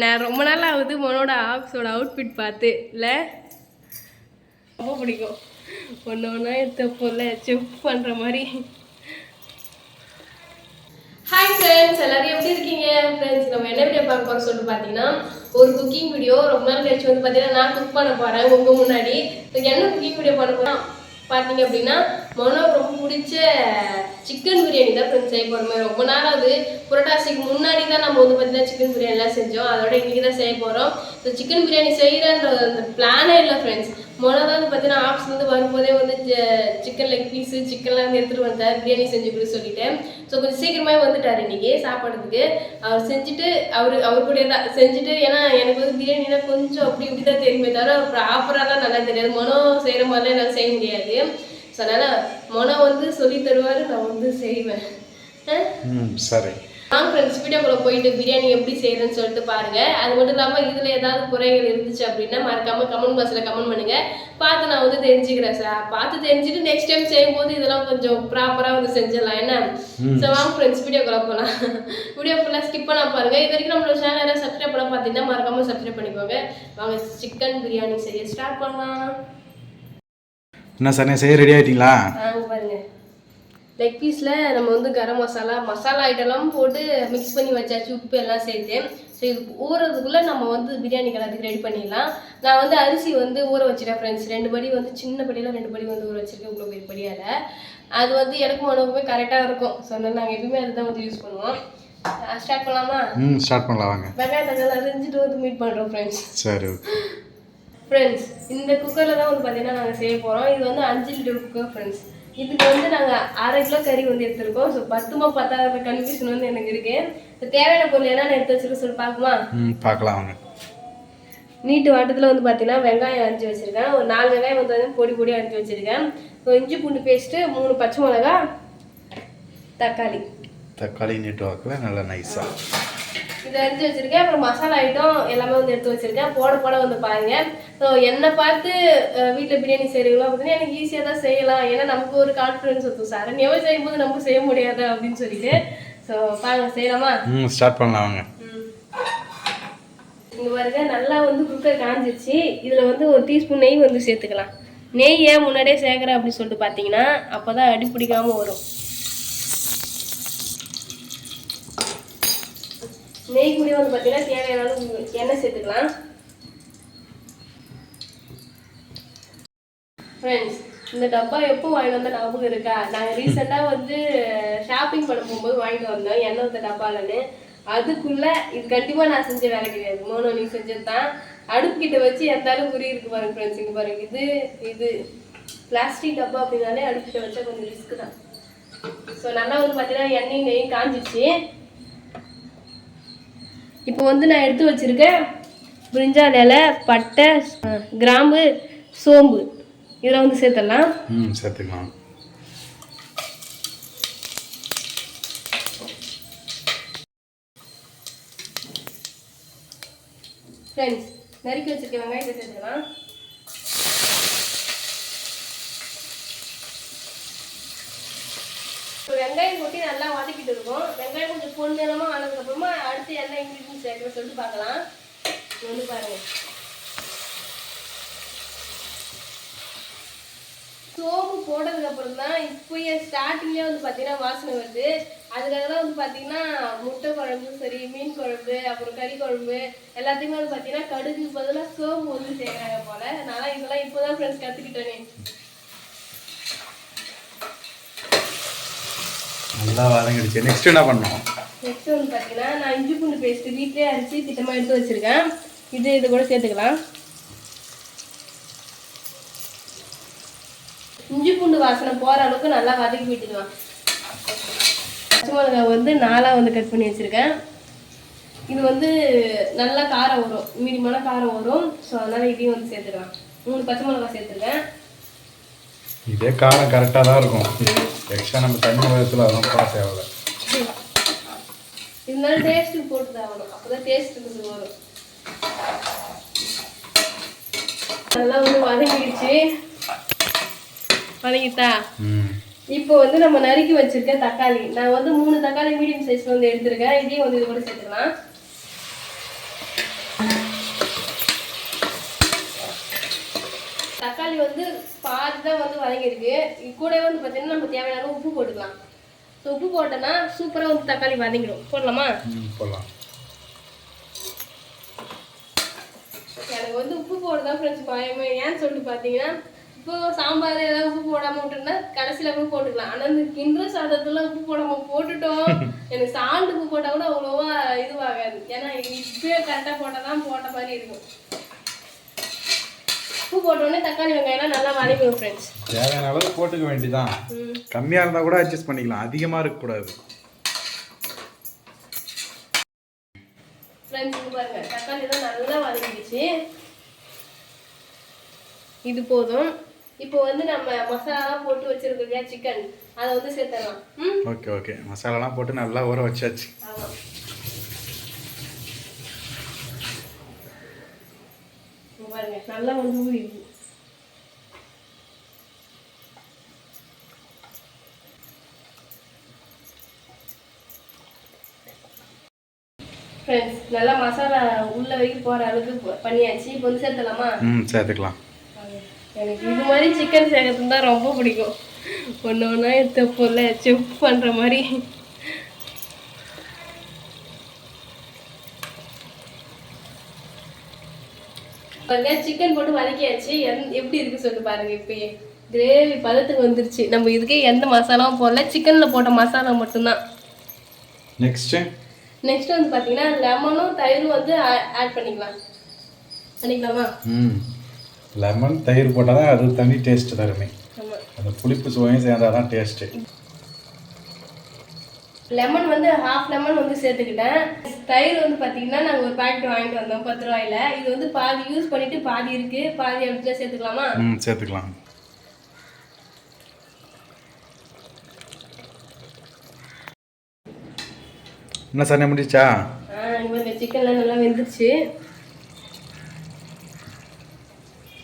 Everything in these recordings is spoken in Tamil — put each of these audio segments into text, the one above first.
நான் ரொம்ப நாள் ஆகுது மனோட ஆஃபீஸோட அவுட்ஃபிட் பார்த்து இல்லை ரொம்ப பிடிக்கும். ஒன்று ஒன்றா எடுத்தப்போல செஃப் பண்ணுற மாதிரி. ஹாய் ஃப்ரெண்ட்ஸ், எல்லாரும் எப்படி இருக்கீங்க? ஃப்ரெண்ட்ஸ், நம்ம என்ன வீடியோ பார்க்க போகிறோம் சொல்லிட்டு பார்த்தீங்கன்னா ஒரு குக்கிங் வீடியோ. ரொம்ப நாள் கழிச்சு வந்து பார்த்தீங்கன்னா நான் குக் பண்ண போகிறேன் உங்கள் முன்னாடி. என்ன குக்கிங் வீடியோ பண்ண போகிறோம் பார்த்தீங்க அப்படின்னா மனோ ரொம்ப பிடிச்ச சிக்கன் பிரியாணி தான் ஃப்ரெண்ட்ஸ் செய்ய போகிறோம். ரொம்ப நாளாவது புரட்டாசிக்கு முன்னாடி தான் நம்ம வந்து பார்த்தீங்கன்னா சிக்கன் பிரியாணிலாம் செஞ்சோம். அதோட இன்றைக்கி தான் செய்ய போகிறோம். ஸோ சிக்கன் பிரியாணி செய்கிறன்ற அந்த பிளானே இல்லை ஃப்ரெண்ட்ஸ். மொதல் தான் வந்து பார்த்தீங்கன்னா ஆஃபீஸ்லேருந்து வரும்போதே வந்து சிக்கன் லெக் பீஸு சிக்கன்லாம் வந்து எடுத்துகிட்டு வந்தார் பிரியாணி செஞ்சு கொடுத்து சொல்லிட்டேன். ஸோ கொஞ்சம் சீக்கிரமாக வந்துட்டார் இன்றைக்கி சாப்பிட்றதுக்கு. அவர் செஞ்சுட்டு அவர் கூட தான் செஞ்சுட்டு, ஏன்னா எனக்கு வந்து பிரியாணினா கொஞ்சம் அப்படி இப்படி தான் தெரியுமே தவிர ப்ராப்பராக நல்லா தெரியாது. மொனோ செய்கிற மாதிரிலாம் என்னால் செய்ய முடியாது. ஸோ அதனால் மொனோ வந்து சொல்லி தருவார், நான் வந்து செய்வேன். சரி வாங்க ஃப்ரெண்ட்ஸ், வீடியோக்குள்ள போயிட்டு பிரியாணி எப்படி செய்யறதுன்னு சொல்லிட்டு பாருங்க. அது மட்டும் இல்லாமல் இதில் ஏதாவது குறைகள் இருந்துச்சு அப்படின்னா மறக்காம கமெண்ட் பாக்ஸில் கமெண்ட் பண்ணுங்க. பார்த்து நான் வந்து தெரிஞ்சுக்கிறேன் சார். பார்த்து தெரிஞ்சுட்டு நெக்ஸ்ட் டைம் செய்யும்போது இதெல்லாம் கொஞ்சம் ப்ராப்பராக வந்து செஞ்சிடலாம் என்ன. ஸோ வாங்க ஃப்ரெண்ட்ஸ், வீடியோக்குள்ள போகலாம். வீடியோ ஃபுல்லாக ஸ்கிப் பண்ண பாருங்க. இது வரைக்கும் நம்மளோட சேனல் யாராவது சப்ஸ்கிரைப் பண்ண பார்த்தீங்கன்னா மறக்காம சப்ஸ்கிரைப் பண்ணிக்கோங்க. வாங்க சிக்கன் பிரியாணி செய்ய ஸ்டார்ட் பண்ணலாம். என்ன சார் செய்ய ரெடி ஆகிட்டீங்களா? பாருங்க, லெக் பீஸில் நம்ம வந்து கரம் மசாலா ஐட்டம்லாம் போட்டு மிக்ஸ் பண்ணி வச்சாச்சு, உப்பு எல்லாம் சேர்த்து. ஸோ இது ஊறதுக்குள்ளே நம்ம வந்து பிரியாணி எல்லாத்துக்கு ரெடி பண்ணிடலாம். நான் வந்து அரிசி வந்து ஊற வச்சுட்டேன் ஃப்ரெண்ட்ஸ். 2 படி வந்து சின்ன படியில் 2 படி வந்து ஊற வச்சுருக்கேன். இவ்வளோ பெரிய படியால் அது வந்து எனக்கும் உணவுக்குமே கரெக்டாக இருக்கும். ஸோ அதனால் நாங்கள் எப்பவுமே அதுதான் வந்து யூஸ் பண்ணுவோம். ஸ்டார்ட் பண்ணலாமா? ஸ்டார்ட் பண்ணலாம் வாங்க. வெங்காயம் தக்காளி அரிஞ்சிட்டு வந்து மீட் பண்ணுறோம் ஃப்ரெண்ட்ஸ். சரி ஃப்ரெண்ட்ஸ், இந்த குக்கரில் தான் வந்து பார்த்தீங்கன்னா நாங்கள் செய்ய போகிறோம். இது வந்து 5 லிட்டர் குக்கர் ஃப்ரெண்ட்ஸ். இதுக்கு வந்து நாங்கள் 1/2 கிலோ கறி வந்து எடுத்துருக்கோம். ஸோ 10 கன்ஃபியூஷன் வந்து எனக்கு இருக்கு. தேவையான பொருள் என்னென்ன எடுத்து வச்சுருக்க சொல்லி பார்க்குமா? பார்க்கலாம் வாங்க. நீட்டு வாட்டத்தில் வந்து பார்த்தீங்கன்னா வெங்காயம் அரிஞ்சு வச்சுருக்கேன். ஒரு 4 வெங்காயம் வந்து பொடி அரிஞ்சு வச்சுருக்கேன். இஞ்சி பூண்டு பேஸ்ட்டு, 3 பச்சை மிளகா, தக்காளி நீட்டு வாக்கில் நல்லா நைஸாக இதை அரிஞ்சு வச்சுருக்கேன். அப்புறம் மசாலா ஐட்டம் எல்லாமே வந்து எடுத்து வச்சுருக்கேன். போட வந்து பாருங்க. ஸோ என்னை பார்த்து வீட்டில் பிரியாணி செய்கிறீங்களோ பார்த்தீங்கன்னா எனக்கு ஈஸியாக தான் செய்யலாம். ஏன்னா நமக்கு ஒரு கான்ஃபிடன்ஸ் இருக்கும். சரணியாவே செய்யும்போது நம்ம செய்ய முடியாது அப்படின்னு சொல்லிட்டு. ஸோ பாருங்க, செய்யலாமா? ஸ்டார்ட் பண்ணலாம் வாங்க. இங்கே பாருங்க, நல்லா வந்து குக்கர் காஞ்சிருச்சு. இதில் வந்து ஒரு டீஸ்பூன் நெய் வந்து சேர்த்துக்கலாம். நெய் ஏன் முன்னாடியே சேர்க்குறேன் அப்படின்னு சொல்லிட்டு பார்த்தீங்கன்னா அப்போ தான் அடி பிடிக்காமல் வரும். நெய் கூட வந்து பார்த்தீங்கன்னா தேவையான எண்ணெய் சேர்த்துக்கலாம். ஃப்ரெண்ட்ஸ், இந்த டப்பா எப்போ வாங்கிட்டு வந்தால் ஞாபகம் இருக்கா? நாங்கள் ரீசெண்டாக வந்து ஷாப்பிங் பண்ண போகும்போது வாங்கிட்டு வந்தோம் எண்ணெய் ஊற்ற டப்பாலன்னு. அதுக்குள்ளே இது கண்டிப்பாக நான் செஞ்ச வேலை கிடையாது. மோனோ நீ செஞ்சது தான். அடுப்புக்கிட்ட வச்சு எந்தாலும் குறி இருக்கு பாருங்க ஃப்ரெண்ட்ஸ். இங்கே பாருங்க, இது பிளாஸ்டிக் டப்பா அப்படின்னாலே அடுப்புக்கிட்ட வச்சா கொஞ்சம் ரிஸ்க்கு தான். ஸோ நல்லா வந்து பார்த்தீங்கன்னா எண்ணெய் நெய் காஞ்சிச்சு. இப்போ வந்து நான் எடுத்து வச்சுருக்கேன் பிரிஞ்சால் இலை, பட்டை, கிராம்பு, சோம்பு இதெல்லாம் வந்து சேர்த்துடலாம். சேர்த்துக்கலாம். ஃப்ரெண்ட்ஸ், நறுக்கி வச்சுருக்க வெங்காயத்தை சேர்த்துக்கலாம். வெங்காயம் கொட்டி நல்லா வதக்கிட்டு இருக்கும். வெங்காயம் கொஞ்சம் பொன்னிறமாக ஆனதுக்கப்புறமா அடுத்து என்ன இன்க்ரீடியன்ஸ் சேர்க்குற சொல்லிட்டு பார்க்கலாம். வந்து பாருங்கள், சோம்பு போட்டதுக்கப்புறம் தான் இப்போயே ஸ்டார்டிங்லேயே வந்து பார்த்தீங்கன்னா வாசனை வருது. அதுக்காக தான் வந்து பார்த்தீங்கன்னா முட்டை குழம்பு சரி, மீன் குழம்பு, அப்புறம் கறி குழம்பு எல்லாத்தையுமே வந்து பார்த்தீங்கன்னா கடுகு பதிலாக சோம்பு வந்து சேர்க்குறாங்க போல். அதனால் இதெல்லாம் இப்போ தான் ஃப்ரெண்ட்ஸ் கற்றுக்கிட்டேனே. நல்லா வதங்கிடுச்சு. நெக்ஸ்ட் என்ன பண்ணணும்? நெக்ஸ்ட் வந்து பார்த்தீங்கன்னா நான் இஞ்சி பூண்டு பேஸ்ட்டு வீட்டிலே அரைச்சி திட்டமாக எடுத்து வச்சுருக்கேன். இது கூட சேர்த்துக்கலாம். இஞ்சி பூண்டு வாசனை போகிற அளவுக்கு நல்லா வதக்கி விட்டுக்கலாம். பச்சை மிளகாய் வந்து 4 வந்து கட் பண்ணி வச்சுருக்கேன். இது வந்து நல்லா காரம் வரும், மீடியமான காரம் வரும். ஸோ அதனால் இதையும் வந்து சேர்த்துக்கலாம். 3 பச்சை மிளகாய் சேர்த்துருக்கேன். இதே காரம் கரெக்டாக தான் இருக்கும். எக்ஸ்ட்ரா நம்ம தண்ணி விதத்தில் அதெல்லாம் போட தேவையில்லை. இருந்தாலும் டேஸ்ட்டு போட்டு தான் ஆகணும். அப்போ தான் டேஸ்ட்டு கொஞ்சம் வரும். நல்லா வந்து வதங்கிடுச்சு. வதங்கிட்டா இப்போ வந்து நம்ம நறுக்கி வச்சிருக்க தக்காளி, நான் வந்து 3 தக்காளி மீடியம் சைஸ்ல வந்து எடுத்துருக்கேன். இதையும் வந்து இது கூட சேர்த்துக்கலாம். தக்காளி வந்து பாதி தான் வந்து வதங்கியிருக்கு. இது கூடவே வந்து பார்த்தீங்கன்னா நம்ம தேவையான அளவு உப்பு போட்டுக்கலாம். ஸோ உப்பு போட்டோன்னா சூப்பராக வந்து தக்காளி வதங்கிடும். போடலாமா? போடலாம். எனக்கு வந்து உப்பு போட தான் ஃப்ரெண்ட்ஸ் பயமே. ஏன்னு சொல்லிட்டு பார்த்தீங்கன்னா இப்போ சாம்பார் ஏதாவது உப்பு போடாமல் விட்டுருந்தா கடைசியில் கூட போட்டுக்கலாம். ஆனால் இந்த கிண்டுற சாதத்துல உப்பு போடாமல் போட்டுட்டோம். எனக்கு சால்ட் உப்பு போட்டால் கூட அவ்வளோவா இதுவாகாது. ஏன்னா இப்பயே கரெக்டாக போட்டால் தான் போட்ட மாதிரி இருக்கும். உப்பு போட்டோடனே தக்காளி வெங்காயம்லாம் நல்லா வதக்கணும் ஃப்ரெண்ட்ஸ். தேவையான அளவு போட்டுக்க வேண்டியதான். கம்மியாக இருந்தால் கூட அட்ஜஸ்ட் பண்ணிக்கலாம், அதிகமாக இருக்கக்கூடாது. ஃப்ரெண்ட்ஸ் இது பாருங்க, தக்காளி தான் நல்லா வதங்கிடுச்சு. இது போதும். இப்போ வந்து நம்ம மசாலாலாம் போட்டு வச்சிருக்கோம் இல்லையா சிக்கன், அதை வந்து சேர்த்துடலாம். ஓகே ஓகே, மசாலாலாம் போட்டு நல்லா ஊற வச்சாச்சு. ஆமாம். பாருங்க நல்லா வந்து ஊறிடுது. ஃப்ரெண்ட்ஸ் நல்லா மசாலா உள்ள வரைக்கும் போற அளவுக்கு பண்ணியாச்சு. இப்போ வந்து சேர்த்துலாமா? சேர்த்துக்கலாம். எனக்கு இது மாதிரி சிக்கன் சேர்க்கறது தான் ரொம்ப பிடிக்கும். ஒன்று ஒன்றா எடுத்து போல செஃப் பண்ணுற மாதிரி. சிக்கன் போட்டு வதக்கியாச்சு. எப்படி இருக்கு சொல்லி பாருங்க. இப்பயே கிரேவி பதத்துக்கு வந்துருச்சு. நம்ம இதுக்கே எந்த மசாலாவும் போடல, சிக்கனில் போட்ட மசாலா மட்டும்தான். நெக்ஸ்ட் வந்து பார்த்தீங்கன்னா லெமனும் தயிரும் வந்து ஆட் பண்ணிக்கலாமா? லெமன் தயிர் போட்டால் தான் அது தனி டேஸ்ட் தருமே. அந்த புளிப்பு சுவையும் சேர்ந்தால் தான் டேஸ்ட்டு. லெமன் வந்து ஹாஃப் லெமன் வந்து சேர்த்துக்கிட்டேன். தயிர் வந்து பார்த்தீங்கன்னா நாங்கள் ஒரு பேக்கெட் வாங்கிட்டு வந்தோம் 10 ரூபாயில. இது வந்து பாதி யூஸ் பண்ணிட்டு பாதி இருக்கு, பாதி அப்படியே சேர்த்துக்கலாமா? சேர்த்துக்கலாம். என்ன சண்டை முடிச்சா? இந்த சிக்கன்லாம் நல்லா வெந்துருச்சு.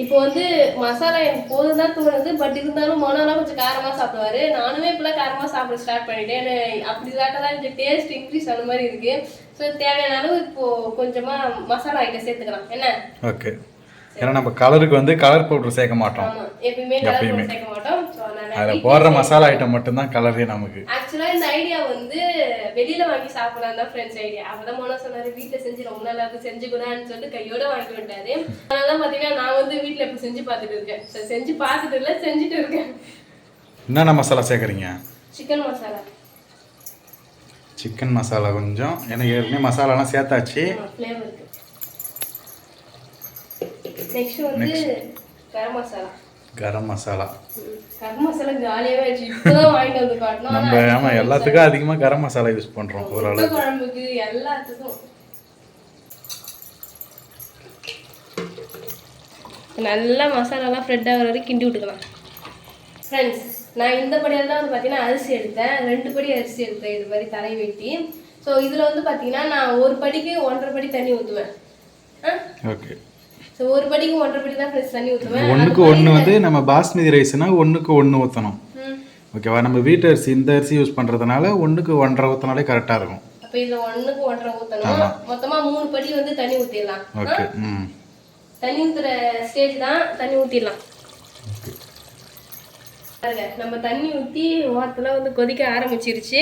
இப்போ வந்து மசாலா எனக்கு போதும் தான் தோணுது. பட் இருந்தாலும் மனோலாம் கொஞ்சம் காரமாக சாப்பிடுவாரு. நானுமே இப்போலாம் காரமாக சாப்பிட ஸ்டார்ட் பண்ணிட்டேன். அப்படி தான் இந்த டேஸ்ட் இன்க்ரீஸ் ஆன மாதிரி இருக்கு. ஸோ தேவையான அளவு இப்போ கொஞ்சமாக மசாலா ஐட்டம் சேர்த்துக்கலாம். என்ன? ஓகே. ஏன்னா நம்ம கலருக்கு வந்து கலர் பவுடர் சேர்க்க மாட்டோம். எப்பயுமே கலர் பவுடர் சேர்க்க மாட்டோம். அதில் போடுற மசாலா ஐட்டம் மட்டும்தான் கலரே நமக்கு. ஆக்சுவலாக இந்த ஐடியா வந்து வெளியில வாங்கி சாப்பிடலாம் தான் ஃப்ரெண்ட்ஸ் ஐடியா. அப்பதான் மோனா சொன்னாரு வீட்டில் செஞ்சு ரொம்ப நல்லா இருக்கு செஞ்சுக்கூடாதுன்னு சொல்லிட்டு கையோட வாங்கி விட்டாரு. அதனால பார்த்தீங்கன்னா நான் வந்து வீட்டில் இப்போ செஞ்சு பார்த்துட்டு இருக்கேன். செஞ்சு பார்த்துட்டு இல்லை, செஞ்சுட்டு இருக்கேன். என்னென்ன மசாலா சேர்க்குறீங்க? சிக்கன் மசாலா. சிக்கன் மசாலா கொஞ்சம், எனக்கு ஏற்கனவே மசாலாலாம் சேர்த்தாச்சு. ஃப்ளேவருக்கு. நெக்ஸ்ட் வந்து கரம் மசாலா. கரம் மசாலா காலியாவே வச்சு இப்போதான் வாங்கிட்டு வந்து காட்டணும். நம்ம ஆமாம் எல்லாத்துக்கும் அதிகமாக கரம் மசாலா யூஸ் பண்ணுறோம். ஓரளவு குழம்புக்கு எல்லாத்துக்கும் நல்லா மசாலாலாம் ஃப்ரெட் ஆகிற வரைக்கும் கிண்டி விட்டுக்கலாம். ஃப்ரெண்ட்ஸ் நான் இந்த படியால் தான் வந்து பார்த்தீங்கன்னா அரிசி எடுத்தேன். 2 படி அரிசி எடுத்தேன் இது மாதிரி தரை வெட்டி. ஸோ இதில் வந்து பார்த்தீங்கன்னா நான் 1 படிக்கு 1.5 படி தண்ணி ஊற்றுவேன். ஓகே. ஸோ 1 படிக்கு 1.5 படி தான் ஃப்ரெஷ் தண்ணி ஊற்றுவேன். 1க்கு 1 வந்து நம்ம பாஸ்மதி ரைஸ்னா 1க்கு 1 ஊற்றணும். ஓகேவா? நம்ம வீட்டு அரிசி இந்த அரிசி யூஸ் பண்ணுறதுனால 1க்கு 1.5 ஊற்றினாலே கரெக்டாக இருக்கும். அப்போ இதில் 1க்கு 1.5 ஊற்றணும். மொத்தமாக 3 படி வந்து தண்ணி ஊற்றிடலாம். ஓகே. தண்ணி ஊற்றுற ஸ்டேஜ் தான் தண்ணி ஊற்றிடலாம். பாருங்க நம்ம தண்ணி ஊற்றி ஓரத்தில் வந்து கொதிக்க ஆரம்பிச்சிருச்சு.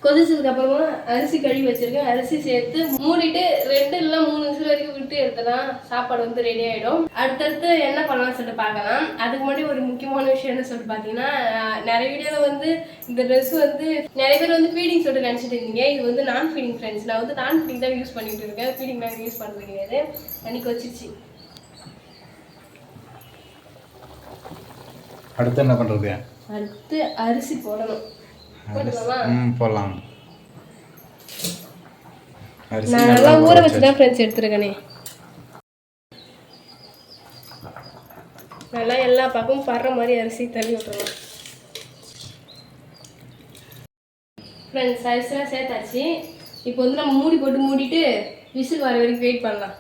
கொதிச்சதுக்கு அப்புறமா அரிசி கழுவி வச்சிருக்கேன். அரிசி சேர்த்து மூடிட்டு 2 இல்லை 3 நிமிஷம் வரைக்கும் விட்டு எடுத்தலாம். சாப்பாடு வந்து ரெடி ஆகிடும். அடுத்தடுத்து என்ன பண்ணலாம்னு சொல்லிட்டு பார்க்கலாம். அதுக்கு முன்னாடி ஒரு முக்கியமான விஷயம் என்ன சொல்லிட்டு பார்த்தீங்கன்னா, நிறைய வீடியோவில் வந்து இந்த ட்ரெஸ் வந்து நிறைய பேர் வந்து ஃபீடிங் சொல்லிட்டு நினச்சிட்டு இருந்தீங்க. இது வந்து நான் ஃபீடிங் ஃப்ரெண்ட்ஸ். நான் வந்து நான் ஃபீடிங் தான் யூஸ் பண்ணிட்டு இருக்கேன். ஃபீடிங் நான் யூஸ் பண்ணுறது கிடையாது. அன்னைக்கு வச்சிருச்சு. அடுத்து என்ன பண்ணுறது? அடுத்து அரிசி போடணும். போடலாம். நான் நல்லா ஊற வச்சுதான் ஃப்ரெண்ட்ஸ் எடுத்துருக்கேனே. நல்லா எல்லா பக்கமும் படுற மாதிரி அரிசி தள்ளி விட்டுறலாம். ஃப்ரெண்ட்ஸ் அரிசிலாம் சேர்த்தாச்சு. இப்போ வந்து நம்ம மூடி போட்டு மூடிட்டு விசில் வர வரைக்கும் வெயிட் பண்ணலாம்.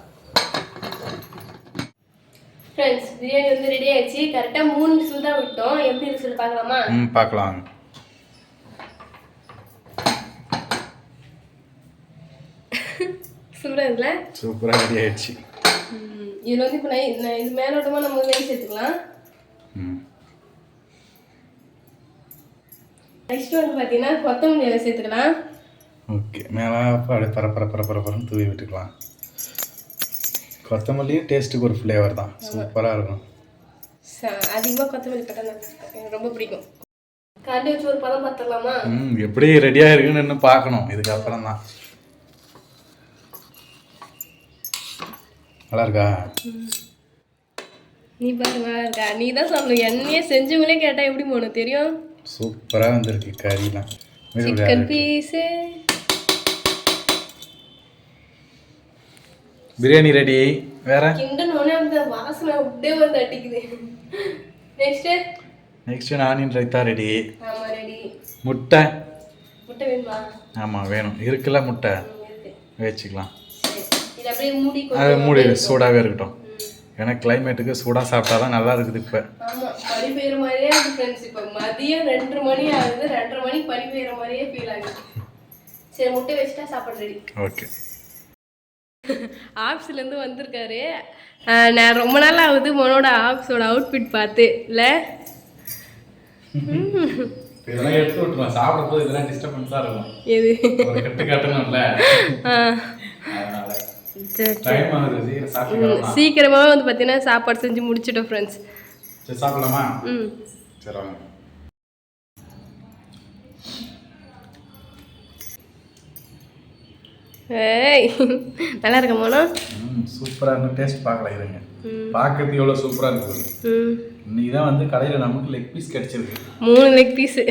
ஃப்ரெண்ட்ஸ் பிரியாணி வந்து ரெடி ஆயிடுச்சு. கரெக்டாக 3 விசில் தான் விட்டோம். எப்படி விசில் பார்க்கலாமா? பார்க்கலாம். சூப்பராக இருக்குல்ல? சூப்பராக ரெடி ஆயிடுச்சு. இதில் வந்து இப்போ இது மேலோட்டமாக நம்ம நெய் சேர்த்துக்கலாம். நெக்ஸ்ட் வந்து பார்த்தீங்கன்னா கொத்தமல்லி இலை சேர்த்துக்கலாம். ஓகே, மேலே அப்படியே பரப்பரன்னு தூவி விட்டுக்கலாம். கொத்தமல்லியும் டேஸ்ட்டுக்கு ஒரு ஃப்ளேவர் தான், சூப்பராக இருக்கும். அதிகமாக கொத்தமல்லி பட்டம் எனக்கு ரொம்ப பிடிக்கும். கரண்டி வச்சு ஒரு பதம் பார்த்துடலாமா? எப்படி ரெடியாக இருக்குன்னு இன்னும் பார்க்கணும் இதுக்கப்புறம் தான். நல்லா இருக்கா? நீ பாரு, நல்லா இருக்கா? நீ தான் சொல்லணும், என்னையே செஞ்சவங்களே கேட்டால் எப்படி போகணும் தெரியும். சூப்பராக வந்திருக்கு கறிலாம். Chicken piece. பிரியாணி ரெடி. வேற கிண்டனோடனே அந்த வாசனை அப்படியே வந்து அடிக்குது. Next onion raita ready. ஆமா ரெடி. முட்டை வேணுமா? ஆமாம் வேணும். இருக்குல்ல முட்டை வச்சுக்கலாம். இது அப்படியே மூடி அது மூடி சூடாகவே இருக்கட்டும். ஏன்னா கிளைமேட்டுக்கு சூடாக சாப்பிட்டா தான் நல்லா இருக்குது. இப்போ ஆமாம், பனி பெய்கிற மாதிரியே இருக்குது ஃப்ரெண்ட்ஸ். இப்போ மதியம் 2:30 மணி ஆகுது, 2:30 மணிக்கு பனி பெய்கிற மாதிரியே ஃபீல் ஆகுது. சரி, முட்டை வச்சுட்டா சாப்பாடு ரெடி. ஓகே. ஆஃபீஸ்லேருந்து வந்திருக்காரு. நான் ரொம்ப நாள் ஆகுது மனோட ஆஃபீஸோட அவுட்ஃபிட் பார்த்து இல்லை. இதெல்லாம் எடுத்து விட்டுருவோம். சாப்பிட போது இதெல்லாம் டிஸ்டர்பன்ஸாக இருக்கும். எது கட்டு கட்டணும்ல, சீக்கிரமாகவே வந்து பார்த்தீங்கன்னா சாப்பாடு செஞ்சு முடிச்சிட்டோம் ஃப்ரெண்ட்ஸ். சரி சாப்பிடலாமா? சரி வாங்க. ஏய் நல்லா இருக்க மோனோ? சூப்பராக இருக்கும். டேஸ்ட் பார்க்கலாம் இருங்க. பார்க்கறதுக்கு எவ்வளோ சூப்பராக இருக்குது. இன்னைக்கு தான் வந்து கடையில் நமக்கு லெக் பீஸ் கிடைச்சிருக்கு. 3 லெக் பீஸு.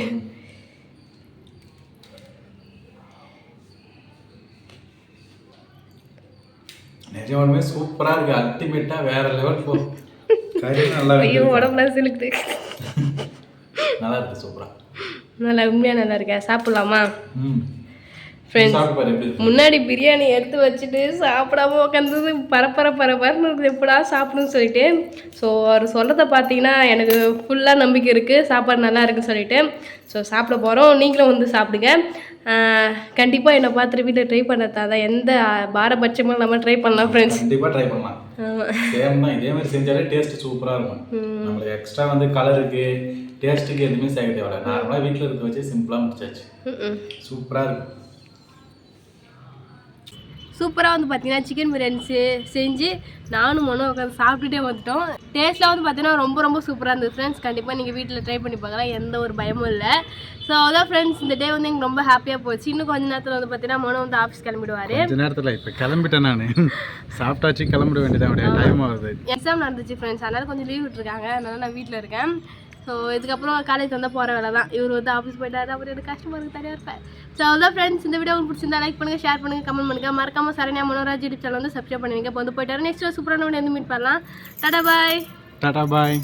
நிஜமாலுமே சூப்பராக இருக்குது. அல்டிமேட்டாக வேற லெவல் போ. கறி நல்லா இருக்கு. ஐயோ உடம்புலாம் சிலுக்குது. நல்லா இருக்கு, சூப்பராக நல்லா உண்மையாக நல்லா இருக்கா? சாப்பிட்லாமா ஃப்ரெண்ட்ஸ்? முன்னாடி பிரியாணி எடுத்து வச்சுட்டு சாப்பிடாம உட்காந்தது பரபரன்னு இருக்குது, எப்படா சாப்பிடணும்னு சொல்லிட்டு. ஸோ அவர் சொல்கிறத பார்த்தீங்கன்னா எனக்கு ஃபுல்லாக நம்பிக்கை இருக்குது சாப்பாடு நல்லா இருக்குன்னு சொல்லிட்டு. ஸோ சாப்பிட போகிறோம், நீங்களும் வந்து சாப்பிடுங்க. கண்டிப்பாக என்னை பார்த்துட்டு வீட்டில் ட்ரை பண்ணுறதா தான் எந்த பாரபட்சமும் இல்லாமல் ட்ரை பண்ணலாம் ஃப்ரெண்ட்ஸ். கண்டிப்பாக ட்ரை பண்ணலாம். சேம் தான், இதே மாதிரி செஞ்சாலே டேஸ்ட் சூப்பராக இருக்கும். நம்மளுக்கு எக்ஸ்ட்ரா வந்து கலருக்கு டேஸ்ட்டுக்கு எதுவுமே சேர்க்க தேவையில்ல. நார்மலாக வீட்டில் இருக்க வச்சு சிம்பிளாக முடிச்சாச்சு. சூப்பராக இருக்கும். சூப்பராக வந்து பார்த்தீங்கன்னா சிக்கன் பிரியாணி செஞ்சு நானும் மொன்னும் உட்காந்து சாப்பிட்டுட்டே வந்துட்டோம். டேஸ்ட்லாம் வந்து பார்த்தீங்கன்னா ரொம்ப சூப்பராக இருந்தது ஃப்ரெண்ட்ஸ். கண்டிப்பாக நீங்கள் வீட்டில் ட்ரை பண்ணி பார்க்கலாம், எந்த ஒரு பயமும் இல்லை. ஸோ அதான் ஃப்ரெண்ட்ஸ், இந்த டே வந்து எங்களுக்கு ரொம்ப ஹாப்பியாக போச்சு. இன்னும் கொஞ்ச நேரத்தில் வந்து பார்த்தீங்கன்னா மொன்னும் வந்து ஆஃபீஸ் கிளம்பிடுவார். கொஞ்ச நேரத்தில் இப்போ கிளம்பிட்டேன் நான். சாப்பிட்டாச்சு கிளம்பிட வேண்டியதான், டைம் ஆகுது. எக்ஸாம் நடந்துச்சு ஃப்ரெண்ட்ஸ், அதனால் கொஞ்சம் லீவ் விட்டுருக்காங்க, அதனால் நான் வீட்டில் இருக்கேன். ஸோ இதுக்கப்புறம் காலேஜ் வந்தால் போகிற வேலை தான். இவர் வந்து ஆஃபீஸ் போயிட்டாரு, அப்புறம் எனக்கு கஷ்டமாக இருக்குது, தனியாக இருப்பேன். ஸோ அதான் ஃப்ரெண்ட்ஸ், இந்த வீடியோ உங்களுக்கு பிடிச்சிருந்தா லைக் பண்ணுங்கள், ஷேர் பண்ணுங்கள், கமெண்ட் பண்ணுங்கள். மறக்காமல் சரண்யா மனோராஜ் யூடியூப் சேனல் வந்து சப்ஸ்கிரைப் பண்ணுவீங்க. இப்போ வந்து போயிட்டாரு. நெக்ஸ்ட் சூப்பரான வீடியோ வந்து மீட் பண்ணலாம். டாடா பாய்.